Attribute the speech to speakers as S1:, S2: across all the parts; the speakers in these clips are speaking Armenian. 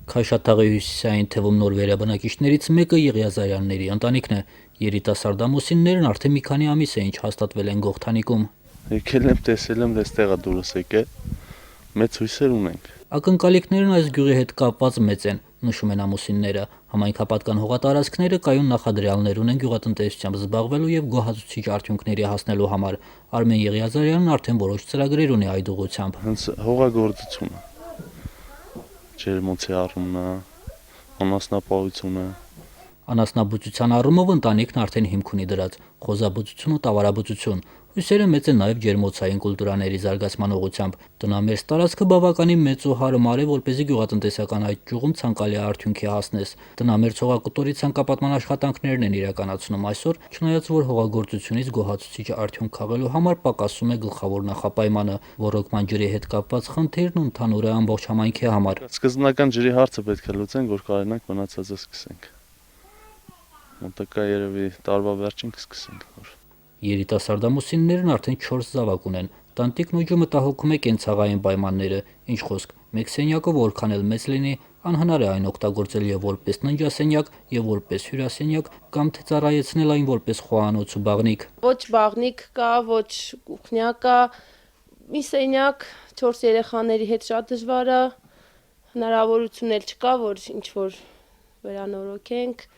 S1: Քաշաթաղի հյուսիսային թևում նոր վերաբնակիչներից մեկը Եղիազարյանների ընտանիքն է։ Երիտասարդ ամուսիններն արդեն մի քանի ամիս է ինչ հաստատվել են Գողթանիկում։
S2: Եկել եմ, տեսել եմ, դեստեղա դուրս եկել, մեծ հույսեր ունենք։
S1: Ակնկալիքներն այս գյուղի հետ կապված մեծ են, նշում են ամուսինները։ Համայնքապատկան հողատարածքները կայուն նախադրյալներ ունեն գյուղատնտեսությամբ զբաղվելու եւ գոհացուցիչ արդյունքների հասնելու համար։ Արմեն Եղիազարյանն արդեն որոշ ծրագրեր ունի այդ ուղղությամբ։
S2: Հենց հողագործությունը, ջերմոցի առումն, անասնապահությունը։
S1: Անասնաբուծության առումով ընտանիքն արդեն հիմք ունի դրած՝ խոզաբուծություն ու տավարաբուծություն։ Հույսերը մեծ են նաև ջերմոցային կուլտուրաների զարգացման ուղղությամբ։ Տնամերձ տարածքը բավականին մեծ ու հարմար է, որպեսզի գյուղատնտեսական այդ ճյուղում ցանկալի արդյունքի հասնես։ Տնամերձ հողակտորի ցանկապատման աշխատանքներն են իրականացնում այսօր, չնայած որ հողագործությունից գոհացուցիչ արդյունք քաղելու համար պակասում է գլխավոր նախապայմանը՝ ոռոգման ջրի հետ կապված խնդիրն ու ընդհանուր է ամբողջ համայնքի համար։
S2: Սկզբնական ջրի հարցը պետք է լուծենք, որ կարողանանք մնացածը սկսենք։ Մոտակա երևի տարվա վերջին կսկսենք։
S1: Երիտասարդ ամուսիններն արդեն 4 զավակ ունեն։ Տանտիկն ուժը մտահոգում է կենցաղային պայմանները։ Ինչ խոսք, մեկ սենյակը որքան էլ մեծ լինի, անհնար է այն օգտագործել եւ որպես ննջասենյակ, եւ որպես հյուրասենյակ կամ թե ծառայեցնել այն որպես խոհանոց ու բաղնիք։
S3: Ոչ բաղնիք կա, ոչ կուխնյա կա, մի սենյակ 4 երեխաների հետ շատ դժվար է, հնարավորություն էլ չկա, որ ինչ որ վերանորոգենք,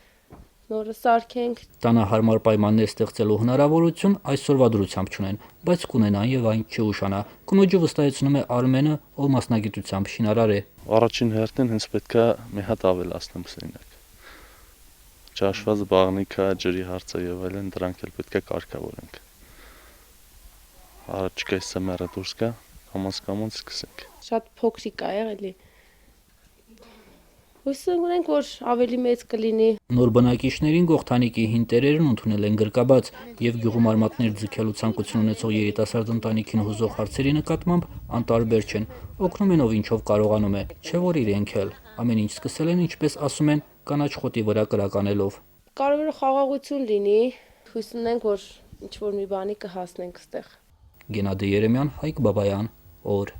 S3: նորը սարքենք։
S1: Տանը հարմար պայմաններ ստեղծելու հնարավորություն այսօրվա դրությամբ չունեն, բայց կունենան եւ այն չի ուշանա։ Կնոջը վստահեցնում է Արմենը, ով մասնագիտությամբ շինարար է։
S2: Առաջին հերթին հենց պետքա մի հատ ավելացնեմ սենյակ։ Ճաշված բաղնիքը, ջրի հարցը եւ այլն դրանք էլ պետքա կարգավորենք։ Առաջիկա սեմերը դուրս գա, կամաց սկսենք։
S3: Շատ փոքրիկ է եղելի։ Հույս ունենք, որ ավելի մեծ կլինի։
S1: Նոր բնակիչներին Գողթանիկի հին տերերն ընդունել են գրկաբաց եւ գյուղում արմատներ ձգելու ցանկություն ունեցող երիտասարդ ընտանիքին հուզող հարցերի նկատմամբ անտարբեր չեն։ Օգնում են ով ինչով կարողանում է, չէ որ իրենք էլ։ Ամեն ինչ սկսել են, ինչպես ասում են, կանաչ խոտի վրա կրականելով։
S3: Կարևորը խաղաղություն լինի։ Հույս ունենք, որ ինչ որ մի բանի կհասնենք այդտեղ։
S1: Գենադի Երեմյան, Հայկ Բաբայան, օր